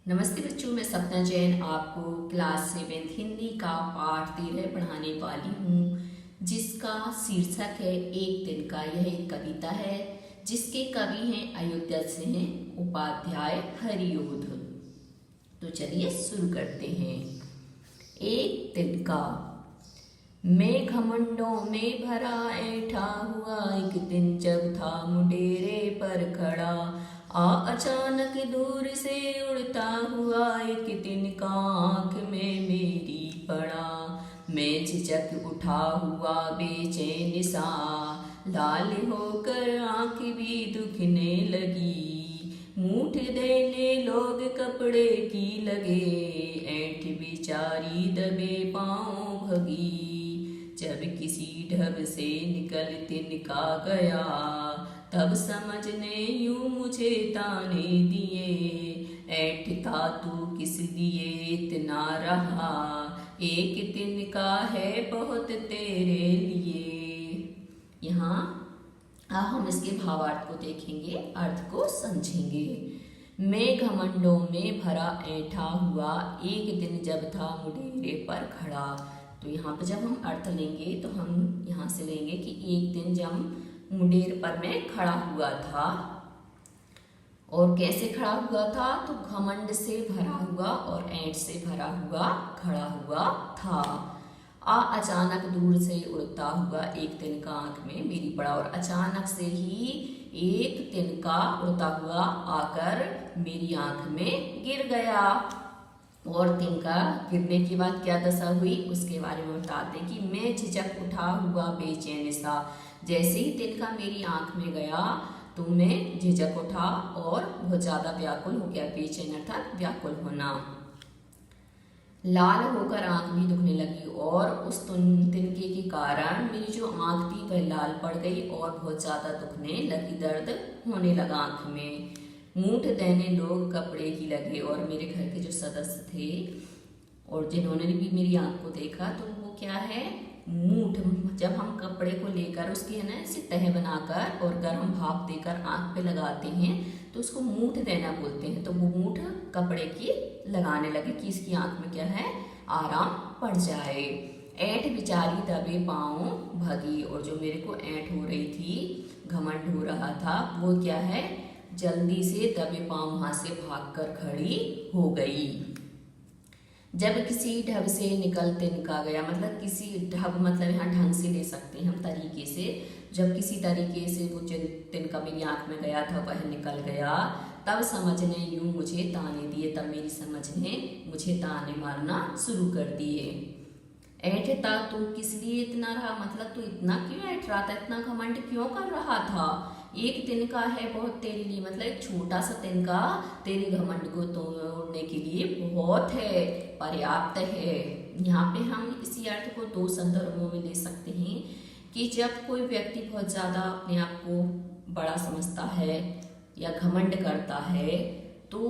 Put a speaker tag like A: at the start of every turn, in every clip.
A: नमस्ते बच्चों, मैं सपना जैन आपको क्लास 7 हिंदी का पाठ 13 पढ़ाने वाली हूँ, जिसका शीर्षक है एक दिन का। यह एक कविता है जिसके कवि हैं अयोध्या सिंह उपाध्याय हरिओध। तो चलिए शुरू करते हैं। एक दिन का। मैं घमंडों में भरा ऐठा हुआ, एक दिन जब था मुडेरे पर खड़ा, अचानक दूर से उड़ता हुआ एक दिन का आँख में मेरी पड़ा। मैं झिझक उठा हुआ बेचैन सा, लाल होकर आँख भी दुखने लगी। मूठ देने लोग कपड़े की लगे, ऐंठ बेचारी दबे पाँव भगी। जब किसी ढब से निकल तिनका गया, तब समझने यूं मुझे ताने दिए। ऐंठता तू किस लिए इतना रहा, एक तिनका है बहुत तेरे लिए। यहाँ हम इसके भावार्थ को देखेंगे, अर्थ को समझेंगे। मैं घमंडों में भरा ऐंठा हुआ, एक दिन जब था मुडेरे पर खड़ा। तो यहाँ पे जब हम अर्थ लेंगे तो हम यहाँ से लेंगे कि एक दिन जब मुडेर पर मैं खड़ा हुआ था। और कैसे खड़ा हुआ था? तो घमंड से भरा हुआ और ऐंठ से भरा हुआ खड़ा हुआ था। अचानक दूर से उड़ता हुआ एक तिनका आंख में मेरी पड़ा। और अचानक से ही एक तिनका उड़ता हुआ आकर मेरी आंख में गिर गया। और तिनका गिरने के बाद क्या दशा हुई उसके बारे में बताते हैं कि मैं झिझक उठा हुआ बेचैन सा। जैसे ही तिनका मेरी आंख में गया तो मैं झिझक उठा और बहुत ज्यादा व्याकुल हो गया। बेचैन अर्थात व्याकुल होना। लाल होकर आंख भी दुखने लगी और उस तिनके के कारण मेरी जो आंख थी वह लाल पड़ गई और बहुत ज्यादा दुखने लगी, दर्द होने लगा आंख में। मूठ देने लोग कपड़े की लगे। और मेरे घर के जो सदस्य थे और जिन्होंने भी मेरी आंख को देखा तो वो क्या है, मूठ। जब हम कपड़े को लेकर उसकी है ना ऐसी तह बनाकर और गर्म भाप देकर आंख पे लगाते हैं तो उसको मूठ देना बोलते हैं। तो वो मूठ कपड़े की लगाने लगे कि इसकी आंख में क्या है, आराम पड़ जाए। ऐंठ बेचारी दबे पाँव भगी। और जो मेरे को ऐंठ हो रही थी, घमंड हो रहा था, वो क्या है, जल्दी से दबे पाँव वहां से भागकर खड़ी हो गई। जब किसी ढब से निकल तिनका गया, मतलब किसी ढब मतलब यहाँ ढंग से ले सकते हैं हम, तरीके से। जब किसी तरीके से वो तिनका मेरी आंख में गया था वह निकल गया, तब समझने यूं मुझे ताने दिए। तब मेरी समझ ने मुझे ताने मारना शुरू कर दिए। ऐंठता तू किस लिए इतना रहा, मतलब तू इतना क्यों ऐंठ रहा था, इतना घमंड क्यों कर रहा था। एक तिनका है बहुत तेरे लिए, मतलब एक छोटा सा तिनका तेरे घमंड को तोड़ने के लिए बहुत है, पर्याप्त है। यहाँ पे हम इसी अर्थ को दो संदर्भों में ले सकते हैं कि जब कोई व्यक्ति बहुत ज्यादा अपने आप को बड़ा समझता है या घमंड करता है तो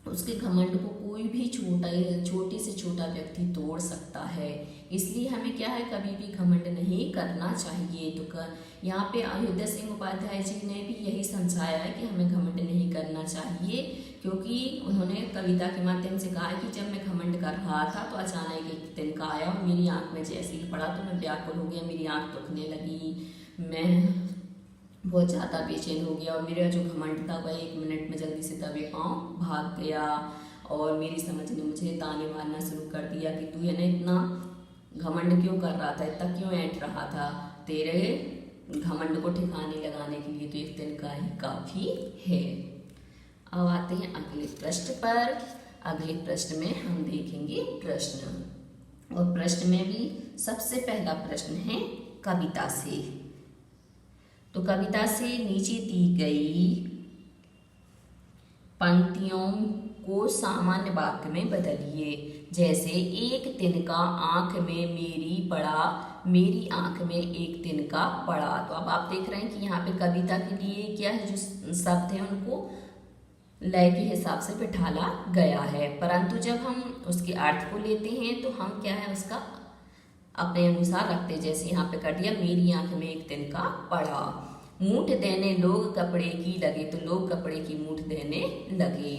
A: उसके घमंड को कोई भी छोटे से छोटा व्यक्ति तोड़ सकता है। इसलिए हमें क्या है, कभी भी घमंड नहीं करना चाहिए। तो यहाँ पे अयोध्या सिंह उपाध्याय जी ने भी यही समझाया है कि हमें घमंड नहीं करना चाहिए, क्योंकि उन्होंने कविता के माध्यम से कहा है कि जब मैं घमंड कर रहा था तो अचानक एक तिनका आया और मेरी आंख में जैसे ही पड़ा तो मैं व्याकुल हो गया, मेरी आंख दुखने लगी, मैं बहुत ज़्यादा बेचैन हो गया और मेरा जो घमंड था वह 1 मिनट में जल्दी से दबे पाँव भाग गया। और मेरी समझ ने मुझे ताने मारना शुरू कर दिया कि तू है ना इतना घमंड क्यों कर रहा था, इतना क्यों ऐंठ रहा था, तेरे घमंड को ठिकाने लगाने के लिए तो एक दिन का ही काफ़ी है। अब आते हैं अगले प्रश्न पर। अगले प्रश्न में हम देखेंगे प्रश्न, और प्रश्न में भी सबसे पहला प्रश्न है कविता से। तो कविता से नीचे दी गई पंक्तियों को सामान्य वाक्य में बदलिए। जैसे एक तिनका आंख में मेरी पड़ा, मेरी आंख में एक तिनका पड़ा। तो अब आप देख रहे हैं कि यहाँ पे कविता के लिए क्या है, जो शब्द है उनको लय के हिसाब से बिठाला गया है, परंतु जब हम उसके अर्थ को लेते हैं तो हम क्या है उसका अपने अनुसार रखते। जैसे यहाँ पे कर दिया, मेरी आंख में एक तिनका पड़ा। मूठ देने लोग कपड़े की लगे, तो लोग कपड़े की मूठ देने लगे।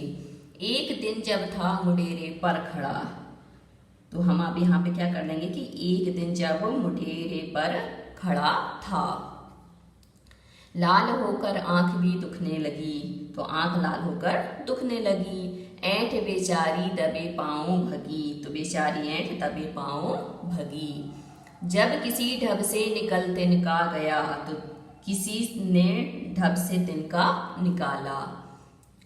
A: एक दिन जब था मुडेरे पर खड़ा, तो हम अब यहाँ पे क्या कर लेंगे कि एक दिन जब मुडेरे पर खड़ा था। लाल होकर आंख भी दुखने लगी, तो आंख लाल होकर दुखने लगी। ऐंठ बेचारी दबे पाँव भगी, तो बेचारी ऐंठ दबे पाँव भगी। जब किसी ढब से निकल तिनका गया, तो किसी ने ढब से तिनका निकाला।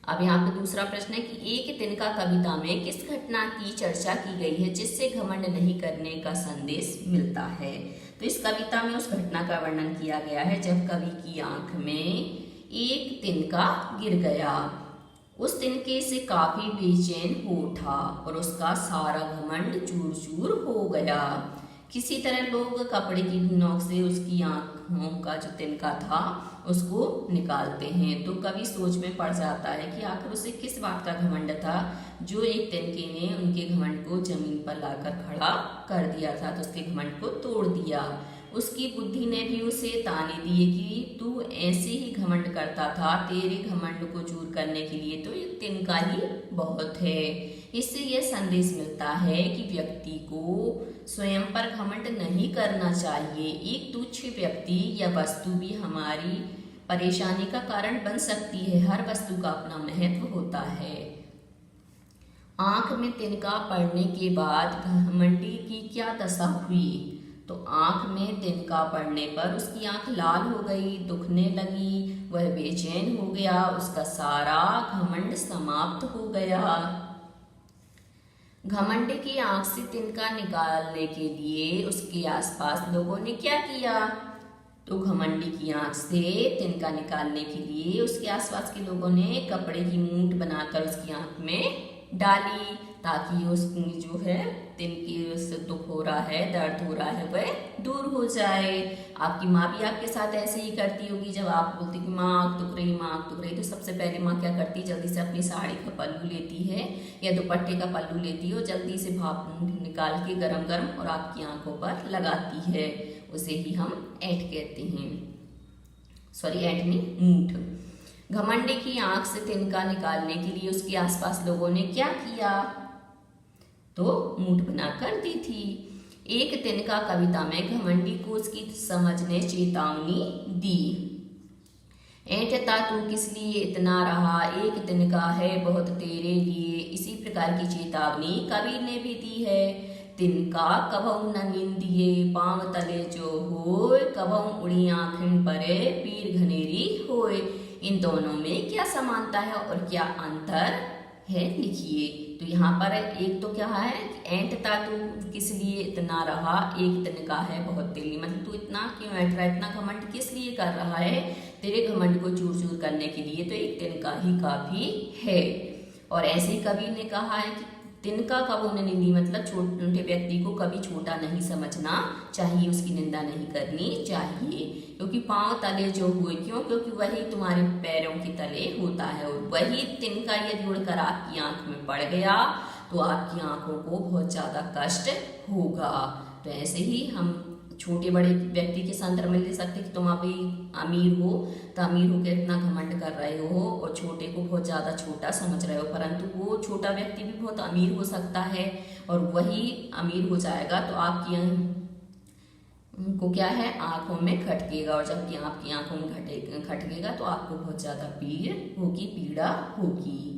A: अब यहाँ पे दूसरा प्रश्न है कि एक तिनका कविता में किस घटना की चर्चा की गई है जिससे घमंड नहीं करने का संदेश मिलता है। तो इस कविता में उस घटना का वर्णन किया गया है जब कवि की आंख में एक तिनका गिर गया। उस तिनके से काफी बेचैन हो उठा और उसका सारा घमंड चूर चूर हो गया। किसी तरह लोग कपड़े की नोक से उसकी आंखों का जो तिनका था उसको निकालते हैं। तो कवि सोच में पड़ जाता है कि आखिर उसे किस बात का घमंड था जो एक तिनके ने उनके घमंड को जमीन पर लाकर खड़ा कर दिया था, तो उसके घमंड को तोड़ दिया। उसकी बुद्धि ने भी उसे ताने दिए कि तू ऐसे ही घमंड करता था, तेरे घमंड को चूर करने के लिए तो ये तिनका ही बहुत है। इससे यह संदेश मिलता है कि व्यक्ति को स्वयं पर घमंड नहीं करना चाहिए। एक तुच्छ व्यक्ति या वस्तु भी हमारी परेशानी का कारण बन सकती है। हर वस्तु का अपना महत्व होता है। आंख में तिनका पड़ने के बाद घमंडी की क्या दशा हुई? तो आंख में तिनका पड़ने पर उसकी आंख लाल हो गई, दुखने लगी, वह बेचैन हो गया, उसका सारा घमंड समाप्त हो गया। घमंड की आंख से तिनका निकालने के लिए उसके आसपास लोगों ने क्या किया? तो घमंडी की आंख से तिनका निकालने के लिए उसके आसपास के लोगों ने कपड़े की मूठ बनाकर उसकी आंख में डाली, ताकि उसकी जो है तिनके से दुख हो रहा है, दर्द हो रहा है, वह दूर हो जाए। आपकी माँ भी आपके साथ ऐसे ही करती होगी। जब आप बोलती कि माँ आँख दुख रही, माँ आँख दुख रही, तो सबसे पहले माँ क्या करती है? जल्दी से अपनी साड़ी का पल्लू लेती है या दुपट्टे का पल्लू लेती है और जल्दी से भाप निकाल के गरम गरम और आपकी आंखों पर लगाती है। उसे ही हम ऐंठ कहते हैं। सॉरी, ऐंठ नहीं, मूठ। घमंडी की आंख से तिनका निकालने के लिए उसके आसपास लोगों ने क्या किया? तो मूठ बनाकर दी थी। एक तिनका कविता में घमंडी को उसकी समझ ने चेतावनी दी। ऐंठता तू किस लिए इतना रहा, एक तिनका है बहुत तेरे लिए। इसी प्रकार की चेतावनी कवि ने भी दी है। तिनका कभऊ न निंदिए, पाँव तले जो होय, कभऊ उड़ी आँखिन परे, पीर घनेरी होय। इन दोनों में क्या समानता है और क्या अंतर है, लिखिए। तो यहाँ पर एक तो क्या है, ऐंठता तू किस लिए इतना रहा, एक तिनका है बहुत तेरे लिए। मतलब तू इतना क्यों ऐंठ रहा है, इतना घमंड किस लिए कर रहा है? तेरे घमंड को चूर चूर करने के लिए तो एक तिनका ही काफी है। और ऐसे ही कवि ने कहा है कि तिनका कबो न निंदी, मतलब छोटे व्यक्ति को कभी छोटा नहीं समझना चाहिए, उसकी निंदा नहीं करनी चाहिए। क्योंकि पांव तले जो हुए, क्यों? क्योंकि वही तुम्हारे पैरों के तले होता है। और वही तिनका यदि उड़कर आपकी आंख में पड़ गया तो आपकी आंखों को बहुत ज्यादा कष्ट होगा। तो ऐसे ही हम छोटे बड़े व्यक्ति के संदर्भ में ले सकते कि तुम अभी अमीर हो तो अमीर होकर इतना घमंड कर रहे हो और छोटे को बहुत ज़्यादा छोटा समझ रहे हो, परंतु वो छोटा व्यक्ति भी बहुत अमीर हो सकता है और वही अमीर हो जाएगा तो आपकी को क्या है, आंखों में खटकेगा। और जबकि आपकी आंखों में खटकेगा तो आपको बहुत ज़्यादा पीड़ा होगी।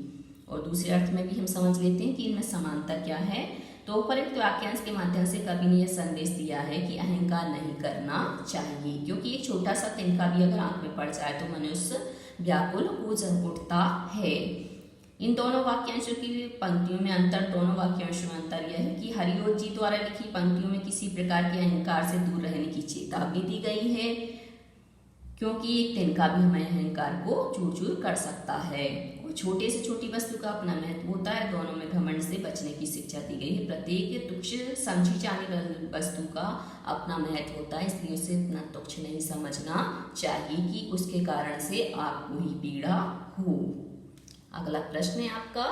A: और दूसरे अर्थ में भी हम समझ लेते हैं कि इनमें समानता क्या है। तो उपरोक्त वाक्यांश के माध्यम से कवि ने यह संदेश दिया है कि अहंकार नहीं करना चाहिए, क्योंकि एक छोटा सा तिनका भी अगर आंख में पड़ जाए तो मनुष्य व्याकुल हो उठता है। इन दोनों वाक्यांशों की पंक्तियों में अंतर, दोनों वाक्यांशों में अंतर यह है कि हरिओत जी द्वारा लिखी पंक्तियों में किसी प्रकार के अहंकार से दूर रहने की चेतावनी दी गई है, क्योंकि एक तिनका भी हमें अहंकार को चूर चूर कर सकता है। और छोटे से छोटी वस्तु का अपना महत्व होता है। दोनों में घमंड से बचने की शिक्षा दी गई है। प्रत्येक तुच्छ समझी जाने वाली वस्तु का अपना महत्व होता है, इसलिए उसे इतना तुच्छ नहीं समझना चाहिए कि उसके कारण से आपको ही पीड़ा हो। अगला प्रश्न है आपका,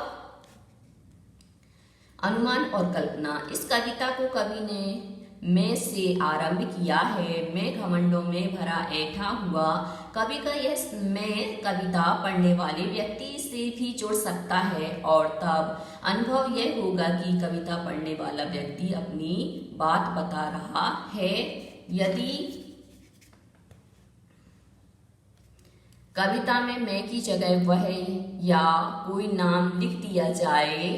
A: अनुमान और कल्पना। इस कविता को कवि ने मैं से आरंभ किया है। मैं घमंडों में भरा ऐंठा हुआ। कवि का यह मैं कविता पढ़ने वाले व्यक्ति से भी जुड़ सकता है और तब अनुभव यह होगा कि कविता पढ़ने वाला व्यक्ति अपनी बात बता रहा है। यदि कविता में मैं की जगह वह या कोई नाम लिख दिया जाए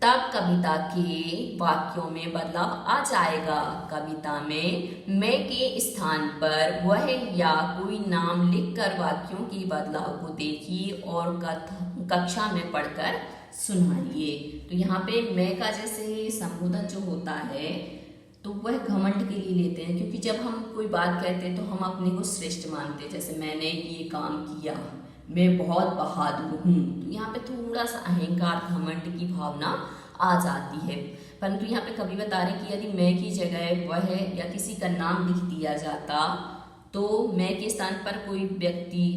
A: तब कविता के वाक्यों में बदलाव आ जाएगा। कविता में मैं के स्थान पर वह या कोई नाम लिखकर वाक्यों के बदलाव को देखिए और कक्षा में पढ़कर सुनाइए। तो यहाँ पे मैं का जैसे संबोधन जो होता है तो वह घमंड के लिए लेते हैं, क्योंकि जब हम कोई बात कहते हैं तो हम अपने को श्रेष्ठ मानते हैं। जैसे मैंने ये काम किया, मैं बहुत बहादुर हूँ, तो यहाँ पे थोड़ा सा अहंकार घमंड की भावना आ जाती है। परंतु यहाँ पे कवि बता रहे कि यदि मैं की जगह वह या किसी का नाम लिख दिया जाता तो मैं के स्थान पर कोई व्यक्ति,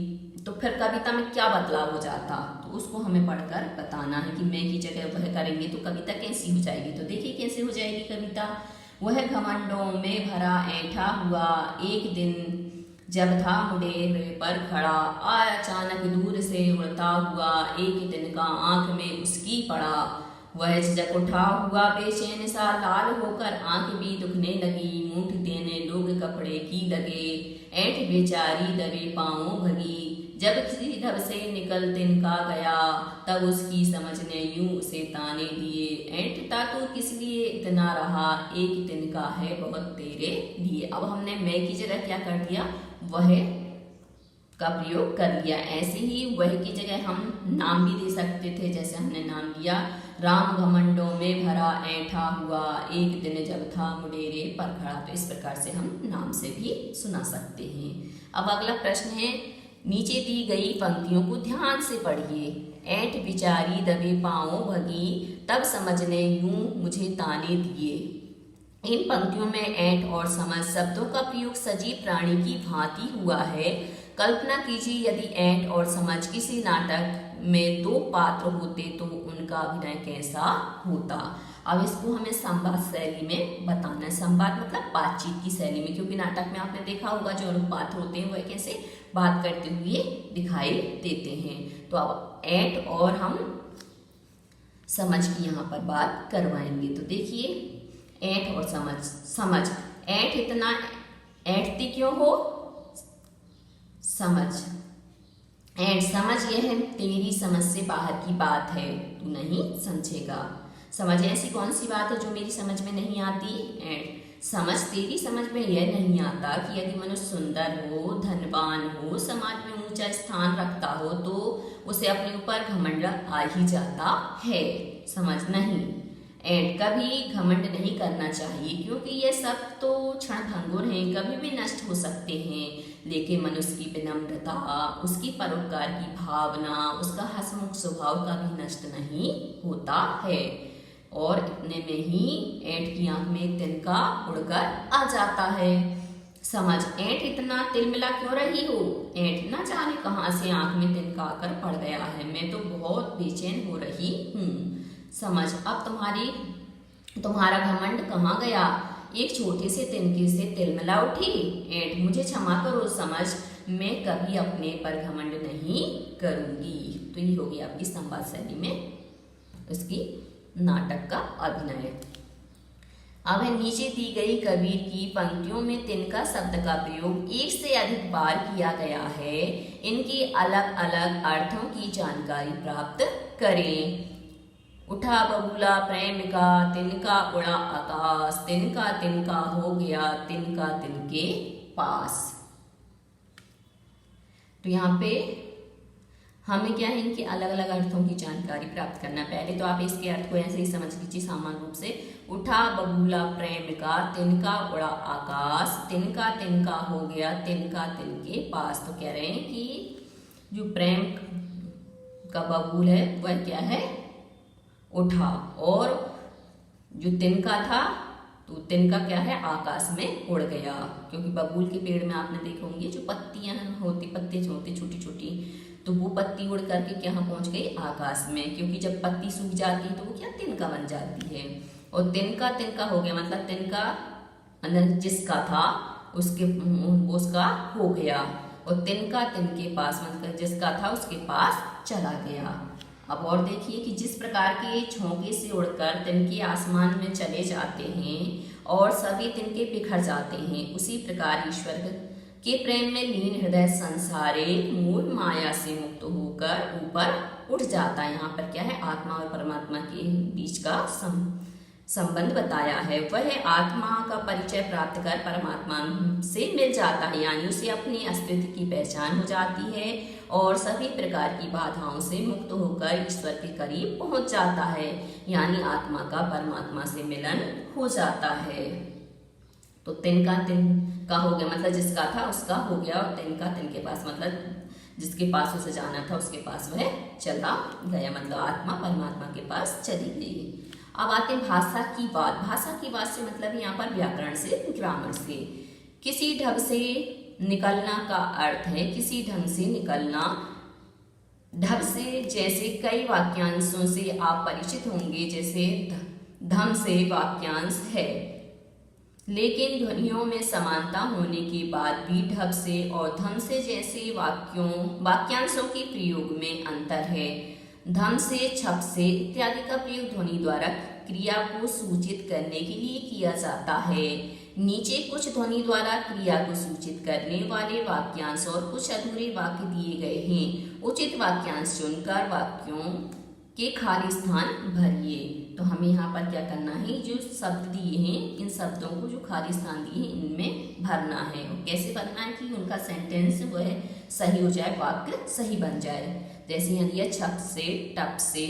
A: तो फिर कविता में क्या बदलाव हो जाता, तो उसको हमें पढ़कर बताना है कि मैं की जगह वह करेंगे तो कविता कैसी हो जाएगी। तो देखिए कैसे हो जाएगी कविता। वह घमंडों में भरा ऐंठा हुआ, एक दिन जब था मुंडेर पर खड़ा, अचानक दूर से उड़ता हुआ एक तिनका आंख में उसकी पड़ा। वह झिझक उठा हुआ बेचैन सा, लाल होकर आंख भी दुखने लगी। मूठ देने लोग कपड़े की लगे, ऐंठ बेचारी दबे पाँव भगी। जब किसी ढब से निकल तिनका गया, तब उसकी समझ ने यूं उसे ताने दिए। ऐंठता तो किस लिए इतना रहा, एक तिनका है बहुत तेरे लिए। अब हमने मैं की जगह क्या कर दिया, वह का प्रयोग कर लिया। ऐसे ही वह की जगह हम नाम भी दे सकते थे, जैसे हमने नाम लिया राम घमंडों में भरा ऐंठा हुआ, एक दिन जब था मुडेरे पर खड़ा। तो इस प्रकार से हम नाम से भी सुना सकते हैं। अब अगला प्रश्न है, नीचे दी गई पंक्तियों को ध्यान से पढ़िए। ऐंठ बिचारी दबे पाँव भगी, तब समझने यूं मुझे ताने दिए। इन पंक्तियों में ऐंठ और समझ शब्दों का प्रयोग सजीव प्राणी की भांति हुआ है। कल्पना कीजिए यदि ऐंठ और समझ किसी नाटक में दो पात्र होते तो उनका अभिनय कैसा होता। अब इसको हमें संवाद शैली में बताना है। संवाद मतलब बातचीत की शैली में, क्योंकि नाटक में आपने देखा होगा जो लोग पात्र होते हैं वह कैसे बात करते हुए दिखाई देते हैं। तो अब ऐंठ और हम समझ की यहाँ पर बात करवाएंगे। तो देखिए ऐंठ और समझ। ऐंठ इतना ऐंठती क्यों हो, समझ। ऐंठ समझ यह है तेरी समझ से बाहर की बात है, तू नहीं समझेगा। समझ ऐसी कौन सी बात है जो मेरी समझ में नहीं आती। ऐंठ समझ तेरी समझ में यह नहीं आता कि यदि मनुष्य सुंदर हो, धनवान हो, समाज में ऊंचा स्थान रखता हो तो उसे अपने ऊपर घमंड आ ही जाता है। समझ नहीं। ऐंठ कभी घमंड नहीं करना चाहिए, क्योंकि ये सब तो क्षणभंगुर हैं, कभी भी नष्ट हो सकते हैं। लेकिन मनुष्य की विनम्रता, उसकी परोपकार की भावना, उसका हंसमुख स्वभाव कभी नष्ट नहीं होता है। और इतने में ही ऐंठ की आंख में एक तिनका उड़कर आ जाता है। समझ ऐंठ इतना तिलमिला क्यों रही हो, ऐंठ न जाने कहाँ से आंख में तिनका आकर पड़ गया है, मैं तो बहुत बेचैन हो रही हूँ। समझ अब तुम्हारा घमंड कहाँ गया, एक छोटे से तिनके से तिलमिला उठी। ऐंठ मुझे क्षमा करो समझ, मैं कभी अपने पर घमंड नहीं करूंगी। तो ये होगी आपकी संवाद शैली में उसकी नाटक का अभिनय। अब है नीचे दी गई कबीर की पंक्तियों में तिनका शब्द का प्रयोग एक से अधिक बार किया गया है। इनके अलग अलग अर्थों की जानकारी प्राप्त करें। उठा बबूला प्रेम का, तिनका उड़ा आकाश, तिनका तिनका हो गया तिनका तिनके पास। तो यहाँ पे हमें क्या है, इनके अलग अलग अर्थों की जानकारी प्राप्त करना। पहले तो आप इसके अर्थ को ऐसे ही समझ लीजिए सामान्य रूप से। उठा बबूला प्रेम का, तिनका उड़ा आकाश, तिनका तिनका हो गया तिनका तिनके पास। तो कह रहे हैं कि जो प्रेम का बबूल है वह क्या है, उठा, और जो तिनका था तो तिनका क्या है, आकाश में उड़ गया। क्योंकि बबूल के पेड़ में आपने देखे होंगे जो पत्तियां होती, पत्ते जो होते छोटी छोटी, तो वो पत्ती उड़ करके कहाँ पहुंच गई, आकाश में। क्योंकि जब पत्ती सूख जाती है तो वो क्या, तिनका बन जाती है। और तिनका तिनका हो गया मतलब तिनका मतलब जिसका था उसका हो गया, और तिनका तिनके पास मतलब जिसका था उसके पास चला गया। अब और देखिए कि जिस प्रकार के झोंके से उड़कर तिनके आसमान में चले जाते हैं और सभी तिनके बिखर जाते हैं, उसी प्रकार ईश्वर के प्रेम में लीन हृदय संसारे मूल माया से मुक्त होकर ऊपर उठ जाता है। यहाँ पर क्या है, आत्मा और परमात्मा के बीच का संबंध बताया है। वह आत्मा का परिचय प्राप्त कर परमात्मा से मिल जाता है, यानी उसे अपने अस्तित्व की पहचान हो जाती है और सभी प्रकार की बाधाओं से मुक्त होकर ईश्वर के करीब पहुंच जाता है, यानी आत्मा का परमात्मा से मिलन हो जाता है। तो तिनका तिनका हो गया मतलब जिसका था उसका हो गया, और तिनका तिनके पास मतलब जिसके पास उसे जाना था उसके पास वह चला गया, मतलब आत्मा परमात्मा के पास चली गई। अब आते हैं भाषा की बात। भाषा की बात से मतलब यहाँ पर व्याकरण से, ग्रामर से। किसी ढंग से निकलना का अर्थ है किसी ढंग से निकलना। ढंग से जैसे कई वाक्यांशों से आप परिचित होंगे, जैसे धम से वाक्यांश है, लेकिन ध्वनियों में समानता होने के बाद भी ढब से और धम से जैसे वाक्यांशों के प्रयोग में अंतर है। धम से, छप से इत्यादि का प्रयोग ध्वनि द्वारा क्रिया को सूचित करने के लिए किया जाता है। नीचे कुछ ध्वनि द्वारा क्रिया को सूचित करने वाले वाक्यांश और कुछ अधूरे वाक्य दिए गए हैं। उचित वाक्यांश चुनकर वाक्यों के खाली स्थान भरिए। तो हमें यहाँ पर क्या करना है, जो शब्द दिए हैं इन शब्दों को जो खाली स्थान दिए हैं इनमें भरना है। और कैसे भरना है कि उनका सेंटेंस वह सही हो जाए, वाक्य सही बन जाए। जैसे यहाँ दिया छप से, टप से,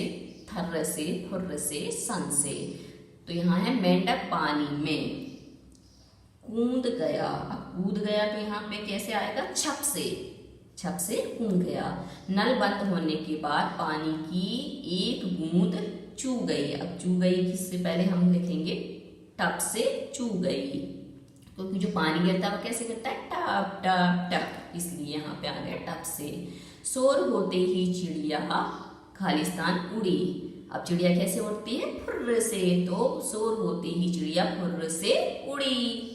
A: थर्र से, फुर्र से, सन से। तो यहाँ है मेंढक पानी में कूद गया। अब कूद गया तो यहाँ पे कैसे आएगा, छप से कूद गया। नल बंद होने के बाद पानी की एक बूंद चू गई। अब चू गई किससे पहले हम लिखेंगे टप से चू गई, क्योंकि जो पानी गिरता है वो कैसे गिरता है, टप टप टप, इसलिए यहाँ पे आ गया टप से। शोर होते ही चिड़िया खालिस्तान उड़ी। अब चिड़िया कैसे उड़ती है, फुर्र से, तो शोर होते ही चिड़िया फुर्र से उड़ी।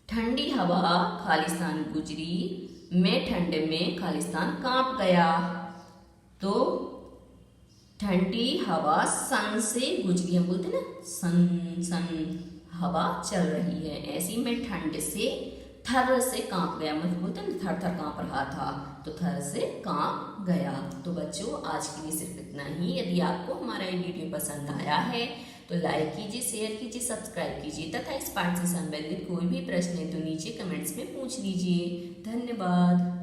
A: ठंडी हवा खालिस्तान गुजरी, मैं ठंड में खालिस्तान कांप गया। तो ठंडी हवा सन से गुजरी, हम बोलते ना सन सन हवा चल रही है, ऐसी में ठंड से थर से कांप गया, मतलब बोलते ना थर थर कांप रहा था, तो थर से कांप गया। तो बच्चों आज के लिए सिर्फ इतना ही। यदि आपको हमारा ये वीडियो पसंद आया है तो लाइक कीजिए, शेयर कीजिए, सब्सक्राइब कीजिए तथा इस पाठ से संबंधित कोई भी प्रश्न है तो नीचे कमेंट्स में पूछ लीजिए। धन्यवाद।